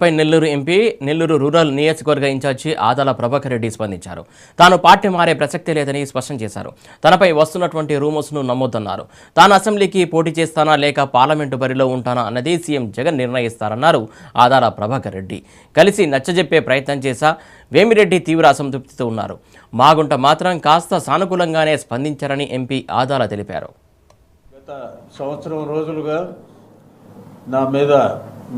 పై Nellore MP Nellore rural నియోజకవర్గ incharge Adala Prabhakar Reddy స్పందించారు. తాను పార్టీ మారే ప్రసక్తే లేదని స్పష్టం చేశారు. తనపై వస్తున్నటువంటి రూమర్స్ను నమ్మొద్దన్నారు. తాను అసెంబ్లీకి పోటీ చేస్తానా లేక పార్లమెంటు బరిలో ఉంటానా అన్నది సీఎం జగన్ నిర్ణయిస్తారన్నారు ఆదాల ప్రభాకర్ రెడ్డి. కలిసి నచ్చజెప్పే ప్రయత్నం చేశా. వేమిరెడ్డి తీవ్ర అసంతృప్తితో ఉన్నారు. మాగుంట మాత్రం కాస్త సానుకూలంగానే స్పందించారని ఎంపీ ఆదాల తెలిపారు. గత సంవత్సరం రోజులుగా నా మీద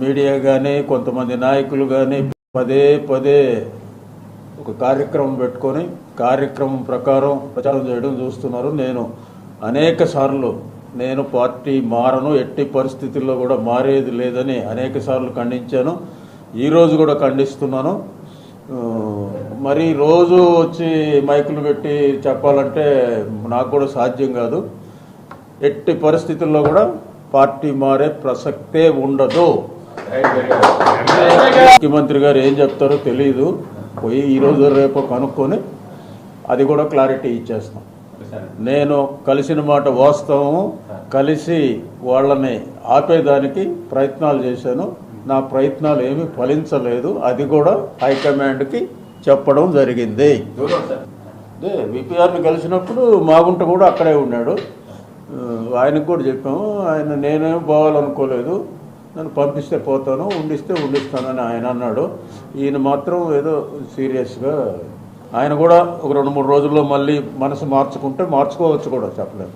మీడియా కానీ కొంతమంది నాయకులు కానీ పదే పదే ఒక కార్యక్రమం పెట్టుకొని కార్యక్రమం ప్రకారం ప్రచారం చేయడం చూస్తున్నారు. నేను అనేక సార్లు నేను పార్టీ మారను, ఎట్టి పరిస్థితుల్లో కూడా మారేది లేదని అనేక సార్లు ఖండించాను. ఈరోజు కూడా ఖండిస్తున్నాను. మరి రోజు వచ్చి మైకులు పెట్టి చెప్పాలంటే నాకు కూడా సాధ్యం కాదు. ఎట్టి పరిస్థితుల్లో కూడా పార్టీ మారే ప్రసక్తే ఉండదు. ముఖ్యమంత్రి గారు ఏం చెప్తారో తెలియదు. పోయి ఈరోజు రేపు కనుక్కొని అది కూడా క్లారిటీ ఇచ్చేస్తాం. నేను కలిసిన మాట వాస్తవం. కలిసి వాళ్ళని ఆపేదానికి ప్రయత్నాలు చేశాను. నా ప్రయత్నాలు ఏమీ ఫలించలేదు. అది కూడా హైకమాండ్కి చెప్పడం జరిగింది. అదే విపిఆర్ని కలిసినప్పుడు మాగుంట కూడా అక్కడే ఉన్నాడు. ఆయనకు కూడా చెప్పాము. ఆయన నేనేం పోవాలనుకోలేదు, నన్ను పంపిస్తే పోతాను, ఉండిస్తానని ఆయన అన్నాడు. ఈయన మాత్రం ఏదో సీరియస్గా ఆయన కూడా ఒక 2-3 రోజుల్లో మళ్ళీ మనసు మార్చుకోవచ్చు కూడా చెప్పలేదు.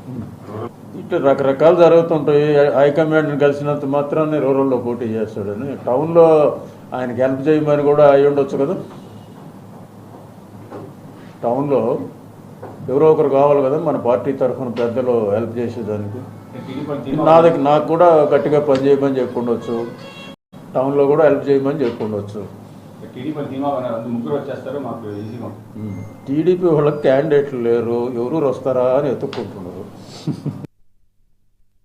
ఇట్లా రకరకాలు జరుగుతుంటాయి. హైకమాండ్ని కలిసినంత మాత్రాన్ని రూరల్లో పోటీ చేస్తాడని టౌన్లో ఆయనకి హెల్ప్ చేయమని కూడా అయి ఉండొచ్చు కదా. టౌన్లో ఎవరో ఒకరు కావాలి కదా మన పార్టీ తరఫున పెద్దలు హెల్ప్ చేసేదానికి. నాకు కూడా గట్టిగా పని చేయమని చెప్పుండొచ్చు, టౌన్లో కూడా హెల్ప్ చేయమని చెప్పుండొచ్చు. టీడీపీ వాళ్ళకి క్యాండిడేట్లు లేరు, ఎవరు వస్తారా అని ఎత్తుక్కుంటున్నారు.